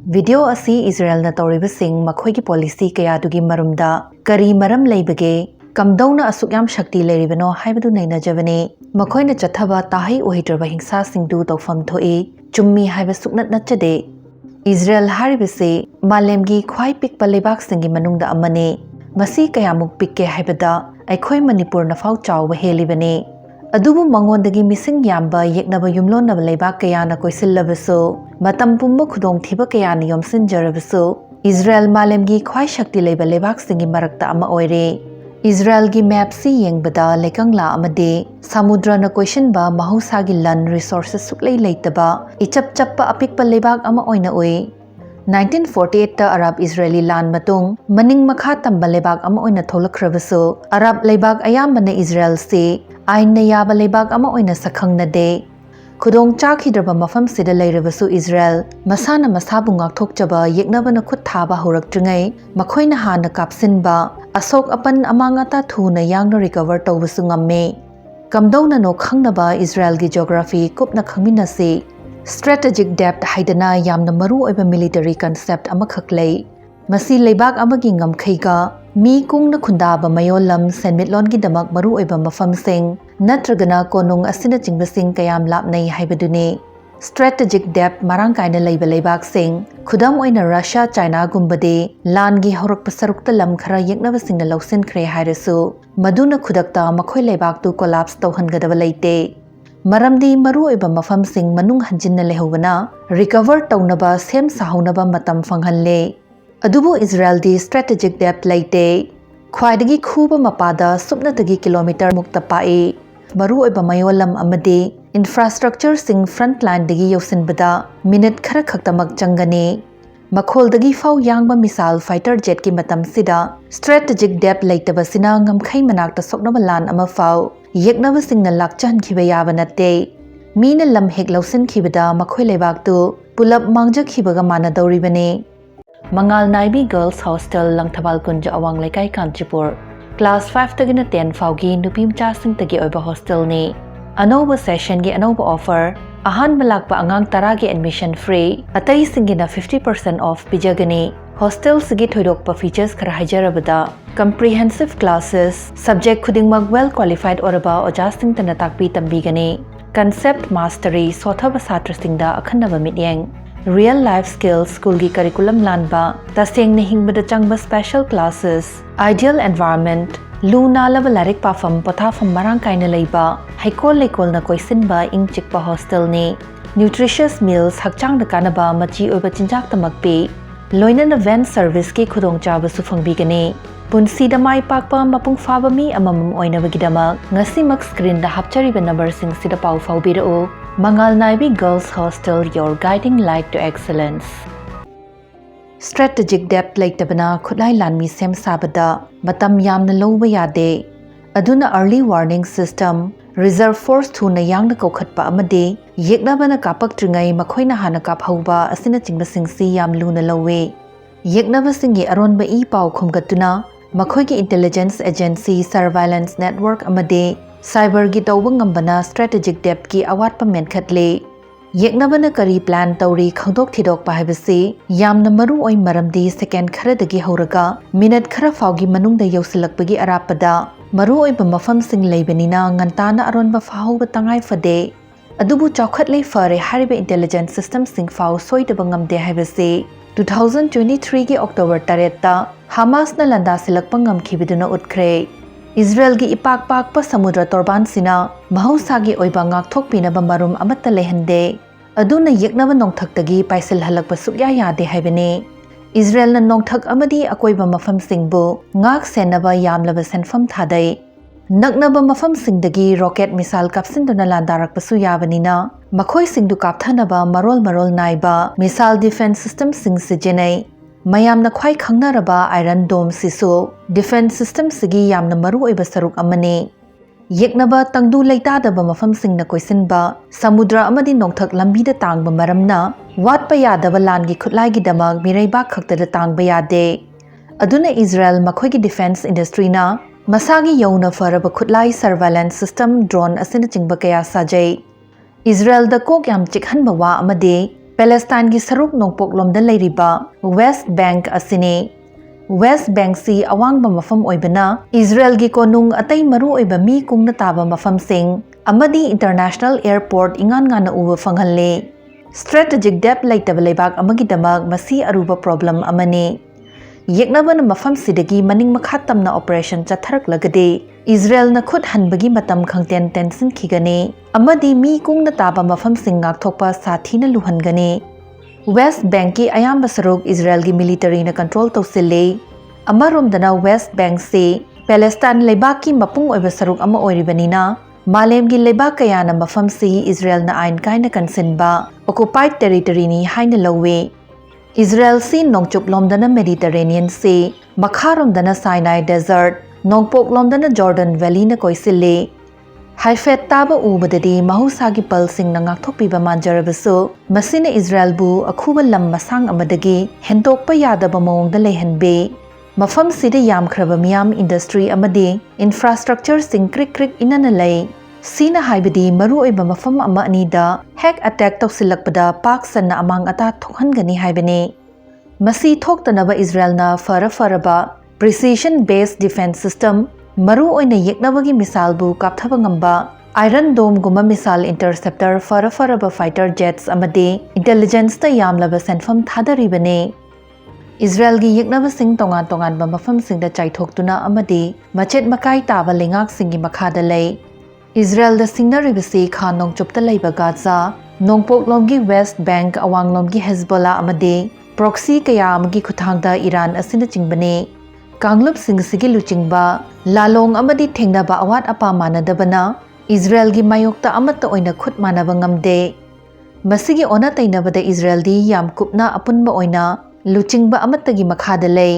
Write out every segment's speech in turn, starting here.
video ꯑꯁꯤ ꯏꯖꯔꯦꯜꯅ ꯇꯧꯔꯤꯕꯁꯤꯡ ꯃꯈꯣꯏꯒꯤ policy ꯀꯌꯥꯗꯨꯒꯤ ꯃꯔꯝꯗ ꯀꯔꯤ ꯃꯔꯝ ꯂꯩꯕꯒꯦ ꯀꯝꯗꯧꯅ ꯑꯁꯨꯛꯌꯥꯝ ꯁꯛꯇꯤ ꯂꯩꯔꯤꯕꯅꯣ ꯍꯥꯏꯕꯗꯨ ꯅꯩꯅꯖꯕꯅꯤ ꯃꯈꯣꯏꯅ ꯆꯠꯊꯕ ꯇꯥꯍꯩ ꯑꯣꯏꯗ꯭ꯔꯕ ꯍꯤꯡꯁꯥꯁꯤꯡꯗꯨ ꯇꯧꯐꯝ ꯊꯣꯛꯏ ꯆꯨꯝꯃꯤ ꯍꯥꯏꯕ ꯁꯨꯛꯅꯠ ꯅꯠꯆꯗꯦ ꯏꯖꯔꯦꯜ ꯍꯥꯏꯔꯤꯕꯁꯤ ꯃꯥꯂꯦꯝꯒꯤ ꯈ꯭ꯋꯥꯏ ꯄꯤꯛꯄ ꯂꯩꯕꯥꯛꯁꯤꯡꯒꯤ ꯃꯅꯨꯡꯗ ꯑꯃꯅꯤ ꯃꯁꯤ ꯀꯌꯥꯃꯨꯛ ꯄꯤꯛꯀꯦ ꯍꯥꯏꯕꯗ ꯑꯩꯈꯣꯏ ꯃꯅꯤꯄꯨꯔꯅꯐꯥꯎ ꯆꯥꯎꯕ ꯍꯦꯜꯂꯤꯕꯅꯤ ꯑꯗꯨꯕꯨ ꯃꯉꯣꯟꯗꯒꯤ ꯃꯤꯁꯤꯡ ꯌꯥꯝꯕ ꯌꯦꯛꯅꯕ ꯌꯨꯝꯂꯣꯟꯅꯕ ꯂꯩꯕꯥꯛ ꯀꯌꯥꯅ ꯀꯣꯏꯁꯤꯜꯂꯕꯁꯨ ꯃꯇꯝ ꯄꯨꯝꯕ ꯈꯨꯗꯣꯡꯊꯤꯕ ꯀꯌꯥꯅ ꯌꯣꯝꯁꯤꯟꯖꯔꯕꯁꯨ ꯏꯖꯔꯦꯜ ꯃꯥꯂꯦꯝꯒꯤ ꯈ꯭ꯋꯥꯏ ꯁꯛꯇꯤ ꯂꯩꯕ ꯂꯩꯕꯥꯛꯁꯤꯡꯒꯤ ꯃꯔꯛꯇ ꯑꯃ ꯑꯣꯏꯔꯦ ꯏꯖꯔꯦꯜꯒꯤ ꯃꯦꯞꯁꯤ ꯌꯦꯡꯕꯗ ꯂꯩꯀꯪꯂꯥ ꯑꯃꯗꯤ ꯁꯃꯨꯗ꯭ꯔꯅ ꯀꯣꯏꯁꯤꯟꯕ ꯃꯍꯧꯁꯥꯒꯤ ꯂꯟ ꯔꯤꯁꯣꯔꯁꯦꯁ ꯁꯨꯛꯂꯩ ꯂꯩꯇꯕ ꯏꯆꯞ ꯆꯞꯄ ꯑꯄꯤꯛꯄ ꯂꯩꯕꯥꯛ ꯑꯃ ꯑꯣꯏꯅ ꯎꯏ 1948ꯇ ꯑꯔꯕ ꯏꯖꯔꯦꯂꯤ ꯂꯥꯟ ꯃꯇꯨꯡ ꯃꯅꯤꯡ ꯃꯈꯥ ꯇꯝꯕ ꯂꯩꯕꯥꯛ ꯑꯃ ꯑꯣꯏꯅ ꯊꯣꯛꯂꯛꯈ꯭ꯔꯕꯁꯨ ꯑꯔꯕ ꯂꯩꯕꯥꯛ ꯑꯌꯥꯝꯕꯅ ꯏꯖꯔꯦꯜꯁꯤ ꯑꯥꯏꯟꯅ ꯌꯥꯕ ꯂꯩꯕꯥꯛ ꯑꯃ ꯑꯣꯏꯅ ꯁꯛꯈꯪꯅꯗꯦ ꯈꯨꯗꯣꯡ ꯆꯥꯈꯤꯗ꯭ꯔꯕ ꯃꯐꯝꯁꯤꯗ ꯂꯩꯔꯕꯁꯨ ꯏꯖꯔꯦꯜ ꯃꯁꯥꯅ ꯃꯁꯥꯕꯨ ꯉꯥꯛꯊꯣꯛꯆꯕ ꯌꯦꯛꯅꯕꯅ ꯈꯨꯠ ꯊꯥꯕ ꯍꯧꯔꯛꯇ꯭ꯔꯤꯉꯩ ꯃꯈꯣꯏꯅ ꯍꯥꯟꯅ ꯀꯥꯞꯁꯤꯟꯕ ꯑꯁꯣꯛ ꯑꯄꯟ ꯑꯃꯥꯡ ꯑꯇꯥ ꯊꯨꯅ ꯌꯥꯡꯅ ꯔꯤꯀꯚꯔ ꯇꯧꯕꯁꯨ ꯉꯝꯃꯤ ꯀꯝꯗꯧꯅꯅꯣ ꯈꯪꯅꯕ ꯏꯖꯔꯦꯜꯒꯤ ꯖꯤꯑꯣꯒ꯭ꯔꯥꯐꯤ ꯀꯨꯞꯅ ꯈꯪꯃꯤꯟꯅꯁꯤ ꯁ꯭ꯇ꯭ꯔꯦꯇꯦꯖꯤꯛ ꯗꯦꯞꯊ ꯍꯥꯏꯗꯅ ꯌꯥꯝꯅ ꯃꯔꯨꯑꯣꯏꯕ ꯃꯤꯂꯤꯇꯔꯤ ꯀꯟꯁꯦꯞꯇ ꯑꯃꯈꯛ ꯂꯩ ꯃꯁꯤ ꯂꯩꯕꯥꯛ ꯑꯃꯒꯤ ꯉꯝꯈꯩꯒ ꯃꯤ ꯀꯨꯡꯅ ꯈꯨꯟꯗꯥꯕ ꯃꯌꯣꯜꯂꯝ ꯁꯦꯟꯃꯤꯠꯂꯣꯟꯒꯤꯗꯃꯛ ꯃꯔꯨꯑꯣꯏꯕ ꯃꯐꯝꯁꯤꯡ ꯅꯠꯇ꯭ꯔꯒꯅ ꯀꯣꯅꯨꯡ ꯑꯁꯤꯅꯆꯤꯡꯕꯁꯤꯡ ꯀꯌꯥꯝ ꯂꯥꯞꯅꯩ ꯍꯥꯏꯕꯗꯨꯅꯤ ꯁ꯭ꯇ꯭ꯔꯦꯇꯦꯖꯤꯛ ꯗꯦꯞꯊ ꯃꯔꯥꯡ ꯀꯥꯏꯅ ꯂꯩꯕ ꯂꯩꯕꯥꯛꯁꯤꯡ ꯈꯨꯗꯝ ꯑꯣꯏꯅ ꯔꯁꯤꯌꯥ ꯆꯥꯏꯅꯥꯒꯨꯝꯕꯗꯤ ꯂꯥꯟꯒꯤ ꯍꯧꯔꯛꯄ ꯁꯔꯨꯛꯇ ꯂꯝ ꯈꯔ ꯌꯦꯛꯅꯕꯁꯤꯡꯅ ꯂꯧꯁꯤꯟꯈ꯭ꯔꯦ ꯍꯥꯏꯔꯁꯨ ꯃꯗꯨꯅ ꯈꯨꯗꯛꯇ ꯃꯈꯣꯏ ꯂꯩꯕꯥꯛꯇꯨ ꯀꯣꯂꯥꯞꯁ ꯇꯧꯍꯟꯒꯗꯕ ꯂꯩꯇꯦ ꯃꯔꯝꯗꯤ ꯃꯔꯨꯑꯣꯏꯕ ꯃꯐꯝꯁꯤꯡ ꯃꯅꯨꯡ ꯍꯟꯖꯤꯟꯅ ꯂꯩꯍꯧꯕꯅ ꯔꯤꯀꯚꯔ ꯇꯧꯅꯕ ꯁꯦꯝ ꯁꯥꯍꯧꯅꯕ ꯃꯇꯝ ꯐꯪꯍꯜꯂꯦ ꯑꯗꯨꯕꯨ ꯏꯖꯔꯦꯜꯗꯤ ꯁ꯭ꯇ꯭ꯔꯦꯇꯦꯖꯤꯛ ꯗꯦꯞꯊ ꯂꯩꯇꯦ ꯈ꯭ꯋꯥꯏꯗꯒꯤ ꯈꯨꯕ ꯃꯄꯥꯗ ꯁꯨꯞꯅꯇꯒꯤ ꯀꯤꯂꯣꯃꯤꯇꯔ ꯃꯨꯛꯇ ꯄꯥꯛꯏ ꯃꯔꯨꯑꯣꯏꯕ ꯃꯌꯣꯜꯂꯝ ꯑꯃꯗꯤ ꯏꯟꯐ꯭ꯔꯥꯁꯇ꯭ꯔꯛꯆꯔꯁꯤꯡ ꯐ꯭ꯔꯟꯠ ꯂꯥꯏꯟꯗꯒꯤ ꯌꯧꯁꯤꯟꯕꯗ ꯃꯤꯅꯤꯠ ꯈꯔ ꯈꯛꯇꯃꯛ ꯆꯪꯒꯅꯤ ꯃꯈꯣꯜꯗꯒꯤ ꯐꯥꯎ ꯌꯥꯡꯕ ꯃꯤꯁꯥꯏꯜ ꯐꯥꯏꯇꯔ ꯖꯦꯠꯀꯤ ꯃꯇꯝꯁꯤꯗ ꯁ꯭ꯇ꯭ꯔꯦꯇꯦꯖꯤꯛ ꯗꯦꯞꯊ ꯂꯩꯇꯕꯁꯤꯅ ꯉꯝꯈꯩ ꯃꯅꯥꯛꯇ ꯁꯣꯛꯅꯕ ꯂꯥꯟ ꯑꯃ ꯐꯥꯎ ꯌꯦꯛꯅꯕꯁꯤꯡꯅ ꯂꯥꯛꯆꯍꯟꯈꯤꯕ ꯌꯥꯕ ꯅꯠꯇꯦ ꯃꯤꯅ ꯂꯝ ꯍꯦꯛ ꯂꯧꯁꯤꯟꯈꯤꯕꯗ ꯃꯈꯣꯏ ꯂꯩꯕꯥꯛꯇꯨ ꯄꯨꯂꯞ ꯃꯥꯡꯖꯈꯤꯕꯒ ꯃꯥꯟꯅꯗꯧꯔꯤꯕꯅꯤ ꯃꯉꯥꯜ ꯅꯥꯏꯕꯤ ꯒꯔꯜꯁ ꯍꯣꯁꯇꯦꯜ ꯂꯪꯊꯕꯥꯜ ꯀꯨꯟꯖ ꯑꯋꯥꯡ ꯂꯩꯀꯥꯏ ꯀꯥꯟꯆꯤꯄꯨꯔ ꯀ꯭ꯂꯥꯁ 5ꯇꯒꯤꯅ 10 ꯐꯥꯎꯒꯤ ꯅꯨꯄꯤ ꯃꯆꯥꯁꯤꯡꯇꯒꯤ ꯑꯣꯏꯕ ꯍꯣꯁꯇꯦꯜꯅꯤ ꯑꯅꯧꯕ ꯁꯦꯁꯟꯒꯤ ꯑꯅꯧꯕ ꯑꯣꯐꯔ ꯑꯍꯥꯟꯕ ꯂꯥꯛꯄ ꯑꯉꯥꯡ 10ꯒꯤ ꯑꯦꯗꯃꯤꯁꯟ ꯐ꯭ꯔꯤ ꯑꯇꯩꯁꯤꯡꯒꯤꯅ 50% ꯑꯣꯐ ꯄꯤꯖꯒꯅꯤ ꯍꯣꯁꯇꯦꯜꯁꯤꯒꯤ ꯊꯣꯏꯗꯣꯛꯄ ꯐꯤꯆꯔꯁ ꯈꯔ ꯍꯥꯏꯖꯔꯕꯗ ꯀꯝꯄ꯭ꯔꯤꯍꯦꯟꯁꯤꯚ ꯀ꯭ꯂꯥꯁꯦꯁ ꯁꯕꯖꯦꯛ ꯈꯨꯗꯤꯡꯃꯛ ꯋꯦꯜ ꯀ꯭ꯋꯥꯂꯤꯐꯥꯏꯗ ꯑꯣꯏꯔꯕ ꯑꯣꯖꯥꯁꯤꯡꯇꯅ ꯇꯥꯛꯄꯤ ꯇꯝꯕꯤꯒꯅꯤ ꯀꯟꯁꯦꯞꯇ ꯃꯥꯁꯇꯔꯤ ꯁꯣꯊꯕ ꯁꯥꯇ꯭ꯔꯁꯤꯡꯗ ꯑꯈꯟꯅꯕ ꯃꯤꯠꯌꯦꯡ ꯔꯤꯌꯦꯜ ꯂꯥꯏꯐ ꯁ꯭ꯀꯤꯜꯁ ꯁ꯭ꯀꯨꯜꯒꯤ ꯀꯔꯤꯀꯨꯂꯝ ꯂꯥꯟꯕ ꯇꯁꯦꯡꯅ ꯍꯤꯡꯕꯗ ꯆꯪꯕ ꯁ꯭ꯄꯦꯁꯦꯜ ꯀ꯭ꯂꯥꯁꯦꯁ ꯑꯥꯏꯗꯤꯌꯦꯜ ꯑꯦꯟꯚꯥꯏꯔꯟꯃꯦꯟꯠ ꯂꯨ ꯅꯥꯜꯂꯕ ꯂꯥꯏꯔꯤꯛ ꯄꯥꯐꯝ ꯄꯣꯊꯥꯐꯝ ꯃꯔꯥꯡ ꯀꯥꯏꯅ ꯂꯩꯕ ꯍꯩꯀꯣꯜ ꯂꯩꯀꯣꯜꯅ ꯀꯣꯏꯁꯤꯟꯕ ꯏꯪ ꯆꯤꯛꯄ ꯍꯣꯁꯇꯦꯜꯅꯤ ꯅ꯭ꯌꯨꯇ꯭ꯔꯤꯁꯤꯌꯁ ꯃꯤꯜꯁ ꯍꯛꯆꯥꯡꯗ ꯀꯥꯟꯅꯕ ꯃꯆꯤ ꯑꯣꯏꯕ ꯆꯤꯟꯖꯥꯛꯇꯃꯛ ꯄꯤ ꯂꯣꯏꯅꯅ ꯚꯦꯟ ꯁꯔꯚꯤꯁꯀꯤ ꯈꯨꯗꯣꯡꯆꯥꯕꯁꯨ ꯐꯪꯕꯤꯒꯅꯤ ꯄꯨꯟꯁꯤꯗ ꯃꯥꯏ ꯄꯥꯛꯄ ꯃꯄꯨꯡ ꯐꯥꯕ ꯃꯤ ꯑꯃꯃꯝ ꯑꯣꯏꯅꯕꯒꯤꯗꯃꯛ ꯉꯁꯤꯃꯛ ꯁ꯭ꯀ꯭ꯔꯤꯟꯗ ꯍꯥꯞꯆꯔꯤꯕ ꯅꯝꯕꯔꯁꯤꯡꯁꯤꯗ ꯄꯥꯎ ꯐꯥꯎꯕꯤꯔꯛꯎ ꯃꯉꯥꯜ ꯅꯥꯏꯕꯤ girls hostel your guiding light to excellence strategic depth ꯂꯩꯇꯕꯅ ꯈꯨꯠꯂꯥꯏ ꯂꯥꯟꯃꯤ ꯁꯦꯝ ꯁꯥꯕꯗ ꯃꯇꯝ ꯌꯥꯝꯅ ꯂꯧꯕ ꯌꯥꯗꯦ ꯑꯗꯨꯅ early warning system reserve force ꯊꯨꯅ ꯌꯥꯡꯅ ꯀꯧꯈꯠꯄ ꯑꯃꯗꯤ ꯌꯦꯛꯅꯕꯅ ꯀꯥꯞꯄꯛꯇ꯭ꯔꯤꯉꯩ ꯃꯈꯣꯏꯅ ꯍꯥꯟꯅ ꯀꯥꯞꯍꯧꯕ ꯑꯁꯤꯅꯆꯤꯡꯕꯁꯤꯡꯁꯤ ꯌꯥꯝ ꯂꯨꯅ ꯂꯧꯏ ꯌꯦꯛꯅꯕꯁꯤꯡꯒꯤ ꯑꯔꯣꯟꯕ ꯏ ꯄꯥꯎ ꯈꯣꯝꯒꯠꯇꯨꯅ ꯃꯈꯣꯏꯒꯤ ꯏꯟꯇꯦꯂꯤꯖꯦꯟꯁ ꯑꯦꯖꯦꯟꯁꯤ ꯁꯔꯚꯥꯏꯂꯦꯟꯁ ꯅꯦꯠꯋꯥꯔꯛ ꯑꯃꯗꯤ ꯁꯥꯏꯕꯔꯒꯤ ꯇꯧꯕ ꯉꯝꯕꯅ ꯁ꯭ꯇ꯭ꯔꯦꯇꯦꯖꯤꯛ ꯗꯦꯞꯊꯀꯤ ꯑꯋꯥꯠꯄ ꯃꯦꯟꯈꯠꯂꯤ ꯌꯦꯛꯅꯕꯅ ꯀꯔꯤ ꯄ꯭ꯂꯥꯟ ꯇꯧꯔꯤ ꯈꯪꯗꯣꯛ ꯊꯤꯗꯣꯛꯄ ꯍꯥꯏꯕꯁꯤ ꯌꯥꯝꯅ ꯃꯔꯨ ꯑꯣꯏ ꯃꯔꯝꯗꯤ ꯁꯦꯀꯦꯟꯗ ꯈꯔꯗꯒꯤ ꯍꯧꯔꯒ ꯃꯤꯅꯠ ꯈꯔ ꯐꯥꯎꯒꯤ ꯃꯅꯨꯡꯗ ꯌꯧꯁꯤꯜꯂꯛꯄꯒꯤ ꯑꯔꯥꯞꯄꯗ ꯃꯔꯨꯑꯣꯏꯕ ꯃꯐꯝꯁꯤꯡ ꯂꯩꯕꯅꯤꯅ ꯉꯟꯇꯥꯅ ꯑꯔꯣꯟꯕ ꯐꯥꯍꯧꯕ ꯇꯉꯥꯏ ꯐꯗꯦ ꯑꯗꯨꯕꯨ ꯆꯥꯎꯈꯠꯂꯦ ꯐꯔꯦ ꯍꯥꯏꯔꯤꯕ ꯏꯟꯇꯦꯂꯤꯖꯦꯟꯁ ꯁꯤꯁꯇꯝꯁꯤꯡ ꯐꯥꯎ ꯁꯣꯏꯗꯕ ꯉꯝꯗꯦ ꯍꯥꯏꯕꯁꯤ 2023ꯒꯤ ꯑꯣꯛꯇꯣꯕꯔ 8ꯇ ꯍꯃꯥꯁꯅ ꯂꯥꯟꯗꯥꯁꯤꯜꯂꯛꯄ ꯉꯝꯈꯤꯕꯗꯨꯅ ꯎꯠꯈ꯭ꯔꯦ ꯏꯖꯔꯦꯜꯒꯤ ꯏꯄꯥꯛ ꯄꯥꯛꯄ ꯁꯃꯨꯗ꯭ꯔ ꯇꯣꯔꯕꯥꯟꯁꯤꯅ ꯃꯍꯧꯁꯥꯒꯤ ꯑꯣꯏꯕ ꯉꯥꯛꯊꯣꯛꯄꯤꯅꯕ ꯃꯔꯨꯝ ꯑꯃꯠꯇ ꯂꯩꯍꯟꯗꯦ ꯑꯗꯨꯅ ꯌꯦꯛꯅꯕ ꯅꯣꯡꯊꯛꯇꯒꯤ ꯄꯥꯏꯁꯤꯜꯍꯜꯂꯛꯄ ꯁꯨꯛꯌꯥ ꯌꯥꯗꯦ ꯍꯥꯏꯕꯅꯤ ꯏꯖꯔꯦꯜꯅ ꯅꯣꯡꯊꯛ ꯑꯃꯗꯤ ꯑꯀꯣꯏꯕ ꯃꯐꯝꯁꯤꯡꯕꯨ ꯉꯥꯛ ꯁꯦꯟꯅꯕ ꯌꯥꯝꯂꯕ ꯁꯦꯟꯐꯝ ꯊꯥꯗꯩ ꯅꯛꯅꯕ ꯃꯐꯝꯁꯤꯡꯗꯒꯤ ꯔꯣꯀꯦꯠ ꯃꯤꯁꯥꯏꯜ ꯀꯥꯞꯁꯤꯟꯗꯨꯅ ꯂꯥꯟꯗꯥꯔꯛꯄꯁꯨ ꯌꯥꯕꯅꯤꯅ ꯃꯈꯣꯏꯁꯤꯡꯗꯨ ꯀꯥꯞꯊꯅꯕ ꯃꯔꯣꯜ ꯅꯥꯏꯕ ꯃꯤꯁꯥꯏꯜ ꯗꯤꯐꯦꯟꯁ ꯁꯤꯁꯇꯝꯁꯤꯡ ꯁꯤꯖꯤꯟꯅꯩ ꯃꯌꯥꯝꯅ ꯈ꯭ꯋꯥꯏ ꯈꯪꯅꯔꯕ ꯑꯥꯏꯔꯟ ꯗꯣꯝꯁꯤꯁꯨ ꯗꯤꯐꯦꯟꯁ ꯁꯤꯁꯇꯝꯁꯤꯒꯤ ꯌꯥꯝꯅ ꯃꯔꯨꯑꯣꯏꯕ ꯁꯔꯨꯛ ꯑꯃꯅꯤ ꯌꯦꯛꯅꯕ ꯇꯪꯗꯨ ꯂꯩꯇꯥꯗꯕ ꯃꯐꯝꯁꯤꯡꯅ ꯀꯣꯏꯁꯤꯟꯕ ꯁꯃꯨꯗ꯭ꯔ ꯑꯃꯗꯤ ꯅꯣꯡꯊꯛ ꯂꯝꯕꯤꯗ ꯇꯥꯡꯕ ꯃꯔꯝꯅ ꯋꯥꯠꯄ ꯌꯥꯗꯕ ꯂꯥꯟꯒꯤ ꯈꯨꯠꯂꯥꯏꯒꯤꯗꯃꯛ ꯃꯤꯔꯩꯕꯥꯛ ꯈꯛꯇꯗ ꯇꯥꯡꯕ ꯌꯥꯗꯦ ꯑꯗꯨꯅ ꯏꯖꯔꯦꯜ ꯃꯈꯣꯏꯒꯤ ꯗꯤꯐꯦꯟꯁ ꯏꯟꯗꯁꯇ꯭ꯔꯤꯅ ꯃꯁꯥꯒꯤ ꯌꯧꯅ ꯐꯔꯕ ꯈꯨꯠꯂꯥꯏ ꯁꯔꯚꯥꯏꯂꯦꯟꯁ ꯁꯤꯁꯇꯝ ꯗ꯭ꯔꯣꯟ ꯑꯁꯤꯅꯆꯤꯡꯕ ꯀꯌꯥ ꯁꯥꯖꯩ ꯏꯖꯔꯦꯜꯗ ꯀꯣꯛ ꯌꯥꯝ ꯆꯤꯛꯍꯟꯕ ꯋꯥ ꯑꯃꯗꯤ Palestine gi saruk nongpok lomda leiriba West Bank asine West Bank si awangba mafam oibana Israel gi konung atai maru oiba mi kungna taba mafam sing amadi international airport ingan ngana uba fanghalle strategic depth laitaba leibak amagi damag masi aruba problem amane yeknabana mafam sidagi maning makha tamna operation chatharak lagade Israel na khud hanbagi matam khangten tension khigane amadi mi kungna taba mafam sing ngak thokpa sathina luhangane West Bank ki ayamba saruk Israel gi military na control tawsile amaromdana West Bank se Palestine leibak ki mapung oiba saruk ama oiribanina malem gi leibak kayana mafam se Israel na ain kaina kansinba occupied territory ni haina lowe Israel si nongchup lomdana Mediterranean se makharomdana Sinai desert nongpok lomdana Jordan Valley na koisile Haifet taba ubadadi mahusagi palsing na ngakthokpiba manjarabasu masina Israel bu akhuba lam masang amadagi hendokpa yadaba mawongda leihanbe mafam sida yamkhraba miyam industry amadi infrastructure sing krik krik inana lei sina haibadi maru oiba mafam ama anida hack attack tawsilakpada pak sanna amang ata thokhangani haibane masi thoktanaba Israel na faraba precision based defense system maru oina yeknabagi misal bu kapthaba ngamba Iron Dome guma misal interceptor faraba fighter jets amadi intelligence ta yamlaba senfam thadaribane Israel gi yeknaba sing tongan ba mafam sing da chaithoktuna amadi machet makai taba lengak singi makhada lei Israel da singnaribasi kha nongchupta leiba Gaza nongpok lomgi West Bank awang lomgi Hezbollah amadi proxy kaya amgi khuthangda Iran asina chingbane Kanglup singsigil luchingba lalong amadi thengnaba awat apa manadabana Israel gi mayokta amata oina khut manaba ngamde masigi ona tainabada Israel di yam kupna apunba oina luchingba amata gi makhada lei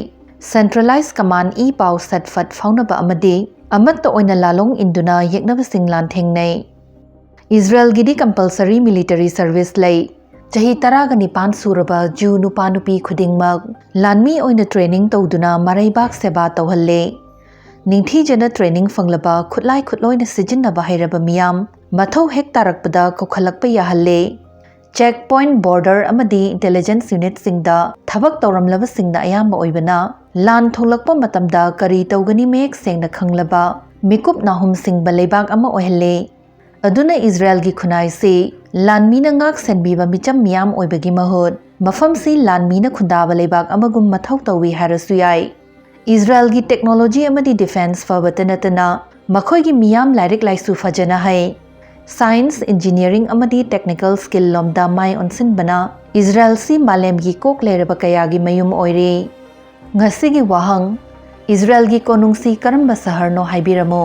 centralized command e paw satfat faunaba amadi amata oina lalong induna yeknaba singlan thengnai Israel gi di compulsory military service lei Chahi taraga nipan suraba Jew nupa nupi khudingmak lanmi oina training tawduna maraibak seba tawhalle ningthi jana training fanglaba khutlai khutloina sijinaba hairaba miyam mathau hek tarakpada kokhalakpa yahalle checkpoint border amadi intelligence unit singda thabak tawramlaba singda ayamba oibana lan tholakpa matamda kari tawgani mek sengna khanglaba mikup nahum singba leibak ama ohalle aduna Israel gi khunai se lanmina ngak senbiba micham miyam oibagi mahut mafam si lanmina khundaba leibak amagum mathau tawi harasu yai Israel gi technology amadi defense fabatanatana makhoi gi miyam lairik laisu fajana hai science engineering amadi technical skill lomda mai onsin bana Israel si malem gi kok leraba kaya gi mayum oire ngasi gi wahang Israel gi konungsi karamba sahar no haibiramo